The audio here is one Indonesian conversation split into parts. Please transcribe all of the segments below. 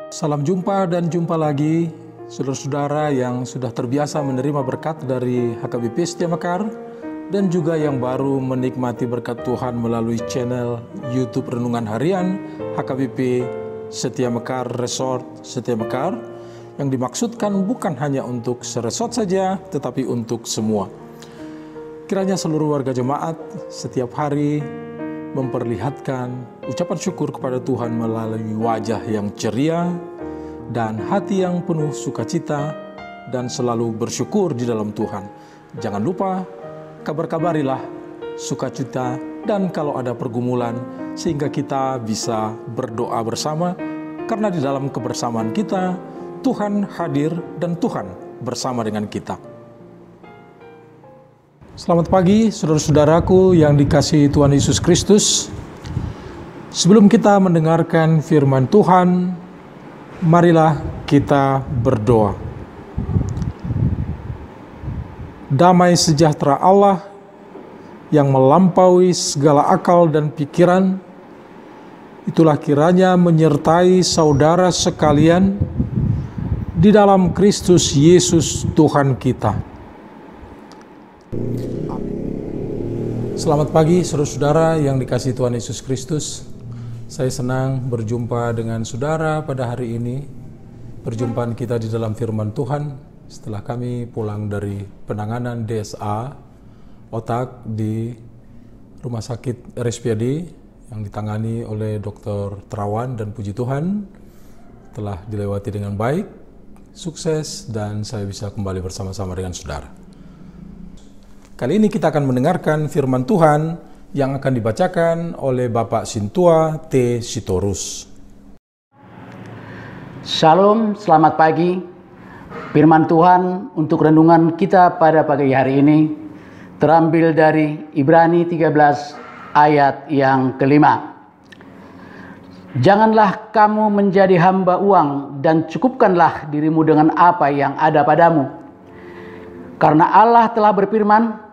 Salam jumpa dan jumpa lagi, saudara-saudara yang sudah terbiasa menerima berkat dari HKBP Setia Mekar dan juga yang baru menikmati berkat Tuhan melalui channel YouTube Renungan Harian HKBP Setia Mekar Resort Setia Mekar, yang dimaksudkan bukan hanya untuk seresort saja, tetapi untuk semua. Kiranya seluruh warga jemaat setiap hari memperlihatkan ucapan syukur kepada Tuhan melalui wajah yang ceria dan hati yang penuh sukacita dan selalu bersyukur di dalam Tuhan. Jangan lupa kabar-kabarilah sukacita dan kalau ada pergumulan sehingga kita bisa berdoa bersama, karena di dalam kebersamaan kita Tuhan hadir dan Tuhan bersama dengan kita. Selamat pagi saudara-saudaraku yang dikasihi Tuhan Yesus Kristus. Sebelum kita mendengarkan firman Tuhan, marilah kita berdoa. Damai sejahtera Allah yang melampaui segala akal dan pikiran, itulah kiranya menyertai saudara sekalian di dalam Kristus Yesus Tuhan kita. Selamat pagi saudara-saudara yang dikasihi Tuhan Yesus Kristus. Saya senang berjumpa dengan saudara pada hari ini. Perjumpaan kita di dalam firman Tuhan setelah kami pulang dari penanganan DSA otak di Rumah Sakit RSPAD yang ditangani oleh Dr. Terawan, dan puji Tuhan telah dilewati dengan baik, sukses, dan saya bisa kembali bersama-sama dengan saudara. Kali ini kita akan mendengarkan firman Tuhan yang akan dibacakan oleh Bapak Sintua T. Sitorus. Shalom, selamat pagi. Firman Tuhan untuk renungan kita pada pagi hari ini terambil dari Ibrani 13 ayat yang kelima. Janganlah kamu menjadi hamba uang dan cukupkanlah dirimu dengan apa yang ada padamu. Karena Allah telah berfirman,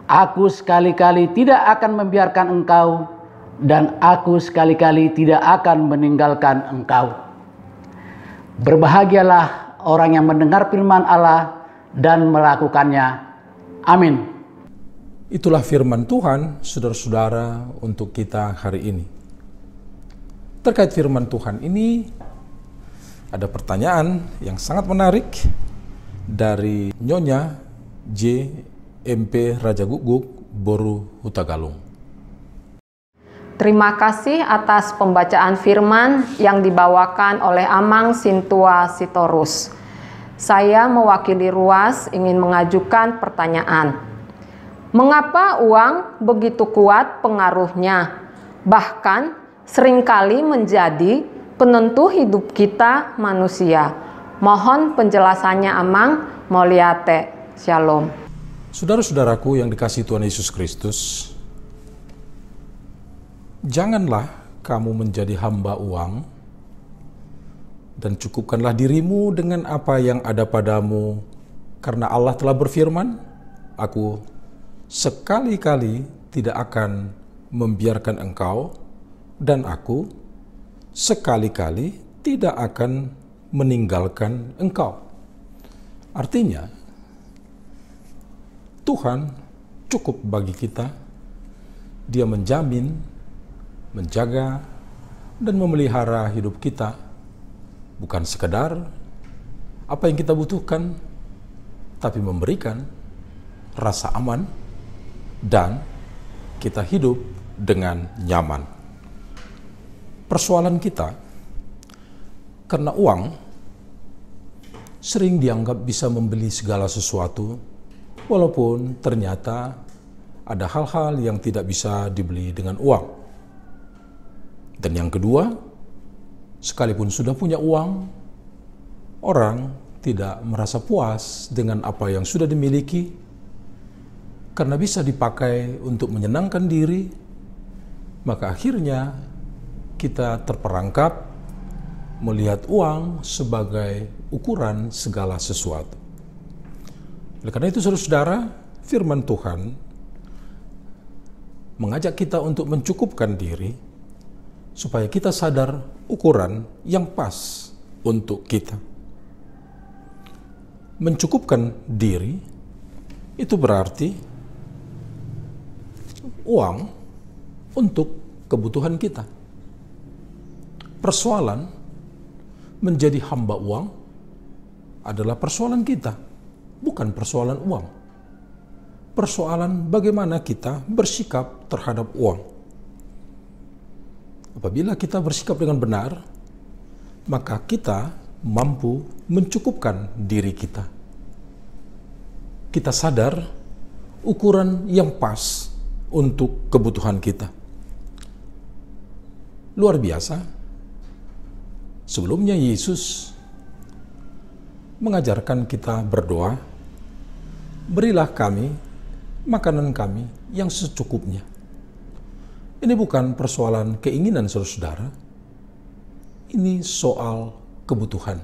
Aku sekali-kali tidak akan membiarkan engkau, dan aku sekali-kali tidak akan meninggalkan engkau. Berbahagialah orang yang mendengar firman Allah dan melakukannya. Amin. Itulah firman Tuhan, saudara-saudara, untuk kita hari ini. Terkait firman Tuhan ini, ada pertanyaan yang sangat menarik dari Nyonya J. MP Raja Guguk, Boru Hutagalung. Terima kasih atas pembacaan firman yang dibawakan oleh Amang Sintua Sitorus. Saya mewakili Ruas ingin mengajukan pertanyaan. Mengapa uang begitu kuat pengaruhnya, bahkan seringkali menjadi penentu hidup kita manusia? Mohon penjelasannya Amang Moliate. Shalom. Saudara-saudaraku yang dikasihi Tuhan Yesus Kristus, janganlah kamu menjadi hamba uang dan cukupkanlah dirimu dengan apa yang ada padamu, karena Allah telah berfirman, Aku sekali-kali tidak akan membiarkan engkau, dan aku sekali-kali tidak akan meninggalkan engkau. Artinya, Tuhan cukup bagi kita. Dia menjamin, menjaga, dan memelihara hidup kita. Bukan sekedar apa yang kita butuhkan, tapi memberikan rasa aman dan kita hidup dengan nyaman. Persoalan kita, karena uang sering dianggap bisa membeli segala sesuatu, walaupun ternyata ada hal-hal yang tidak bisa dibeli dengan uang. Dan yang kedua, sekalipun sudah punya uang, orang tidak merasa puas dengan apa yang sudah dimiliki, karena bisa dipakai untuk menyenangkan diri, maka akhirnya kita terperangkap melihat uang sebagai ukuran segala sesuatu. Oleh karena itu, saudara-saudara, firman Tuhan mengajak kita untuk mencukupkan diri supaya kita sadar ukuran yang pas untuk kita. Mencukupkan diri itu berarti uang untuk kebutuhan kita. Persoalan menjadi hamba uang adalah persoalan kita, bukan persoalan uang. Persoalan bagaimana kita bersikap terhadap uang. Apabila kita bersikap dengan benar, maka kita mampu mencukupkan diri kita. Kita sadar ukuran yang pas untuk kebutuhan kita. Luar biasa. Sebelumnya Yesus mengajarkan kita berdoa, berilah kami makanan kami yang secukupnya. Ini bukan persoalan keinginan saudara-saudara, ini soal kebutuhan.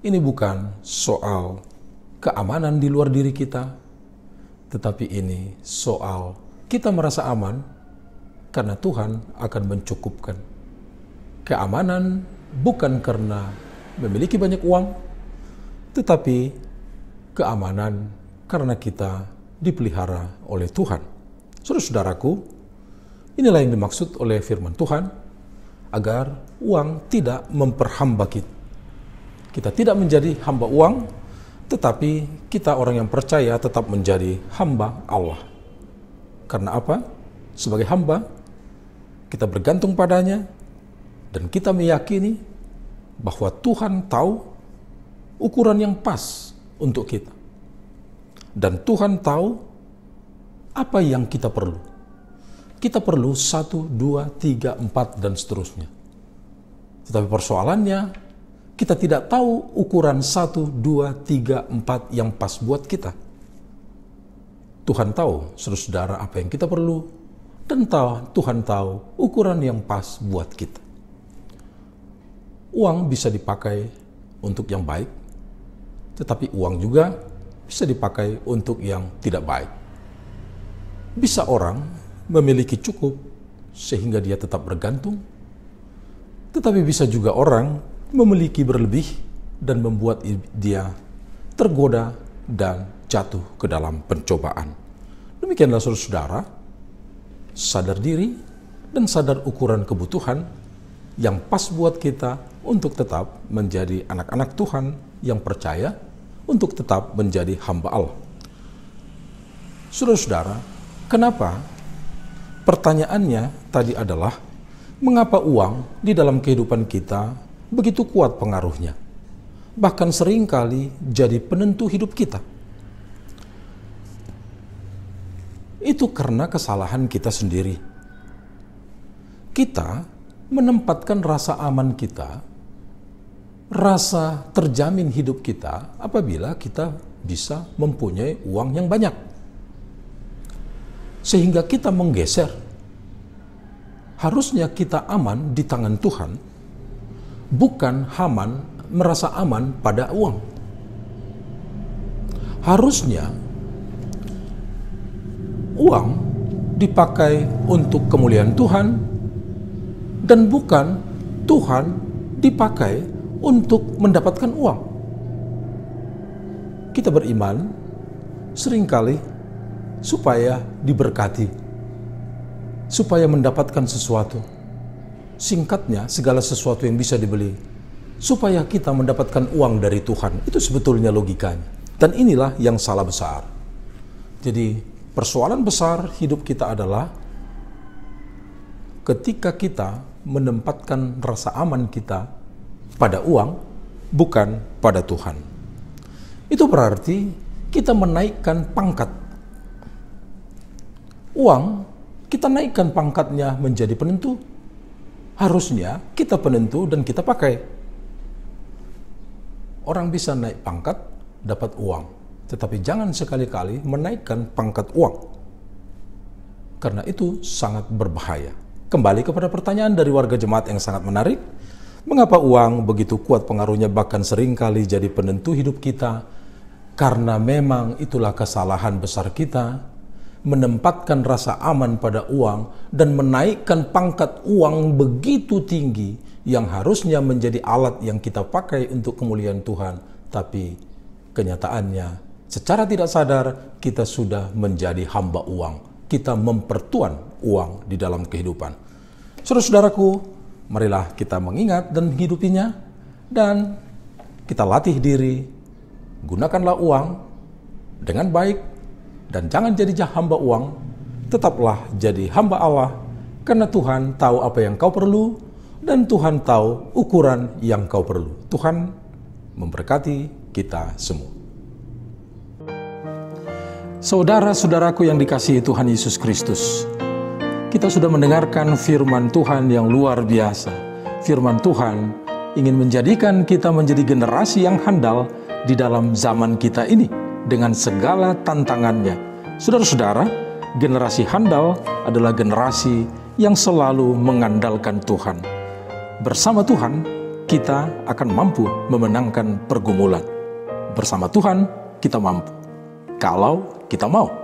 Ini bukan soal keamanan di luar diri kita, tetapi ini soal kita merasa aman karena Tuhan akan mencukupkan. Keamanan bukan karena memiliki banyak uang, tetapi keamanan karena kita dipelihara oleh Tuhan. Saudara-saudaraku, inilah yang dimaksud oleh firman Tuhan, agar uang tidak memperhamba kita. Kita tidak menjadi hamba uang, tetapi kita orang yang percaya tetap menjadi hamba Allah. Karena apa? Sebagai hamba, kita bergantung padanya, dan kita meyakini bahwa Tuhan tahu ukuran yang pas untuk kita. Dan Tuhan tahu apa yang kita perlu. Kita perlu 1, 2, 3, 4, dan seterusnya. Tetapi persoalannya, kita tidak tahu ukuran 1, 2, 3, 4 yang pas buat kita. Tuhan tahu, saudara-saudara, apa yang kita perlu, dan Tuhan tahu ukuran yang pas buat kita. Uang bisa dipakai untuk yang baik, tetapi uang juga bisa dipakai untuk yang tidak baik. Bisa orang memiliki cukup sehingga dia tetap bergantung, tetapi bisa juga orang memiliki berlebih dan membuat dia tergoda dan jatuh ke dalam pencobaan. Demikianlah saudara-saudara, sadar diri dan sadar ukuran kebutuhan yang pas buat kita untuk tetap menjadi anak-anak Tuhan yang percaya, untuk tetap menjadi hamba Allah. Saudara-saudara, kenapa? Pertanyaannya tadi adalah, mengapa uang di dalam kehidupan kita begitu kuat pengaruhnya? Bahkan seringkali jadi penentu hidup kita. Itu karena kesalahan kita sendiri. Kita menempatkan rasa aman kita, rasa terjamin hidup kita apabila kita bisa mempunyai uang yang banyak. Sehingga kita menggeser. Harusnya kita aman di tangan Tuhan, bukan merasa aman pada uang. Harusnya uang dipakai untuk kemuliaan Tuhan, dan bukan Tuhan dipakai untuk mendapatkan uang. Kita beriman seringkali supaya diberkati, supaya mendapatkan sesuatu. Singkatnya, segala sesuatu yang bisa dibeli, supaya kita mendapatkan uang dari Tuhan. Itu sebetulnya logikanya. Dan inilah yang salah besar. Jadi, persoalan besar hidup kita adalah ketika kita menempatkan rasa aman kita pada uang, bukan pada Tuhan. Itu berarti kita menaikkan pangkat. Uang, kita naikkan pangkatnya menjadi penentu. Harusnya kita penentu dan kita pakai. Orang bisa naik pangkat, dapat uang. Tetapi jangan sekali-kali menaikkan pangkat uang. Karena itu sangat berbahaya. Kembali kepada pertanyaan dari warga jemaat yang sangat menarik. Mengapa uang begitu kuat pengaruhnya, bahkan seringkali jadi penentu hidup kita? Karena memang itulah kesalahan besar kita. menempatkan rasa aman pada uang dan menaikkan pangkat uang begitu tinggi yang harusnya menjadi alat yang kita pakai untuk kemuliaan Tuhan. Tapi kenyataannya secara tidak sadar kita sudah menjadi hamba uang. Kita mempertuan uang di dalam kehidupan. Saudara-saudaraku, marilah kita mengingat dan menghidupinya, dan kita latih diri. Gunakanlah uang dengan baik, dan jangan jadi hamba uang. Tetaplah jadi hamba Allah, karena Tuhan tahu apa yang kau perlu, dan Tuhan tahu ukuran yang kau perlu. Tuhan memberkati kita semua. Saudara-saudaraku yang dikasihi Tuhan Yesus Kristus, kita sudah mendengarkan firman Tuhan yang luar biasa. Firman Tuhan ingin menjadikan kita menjadi generasi yang handal di dalam zaman kita ini dengan segala tantangannya. Saudara-saudara, generasi handal adalah generasi yang selalu mengandalkan Tuhan. Bersama Tuhan, kita akan mampu memenangkan pergumulan. Bersama Tuhan, kita mampu. Kalau kita mau.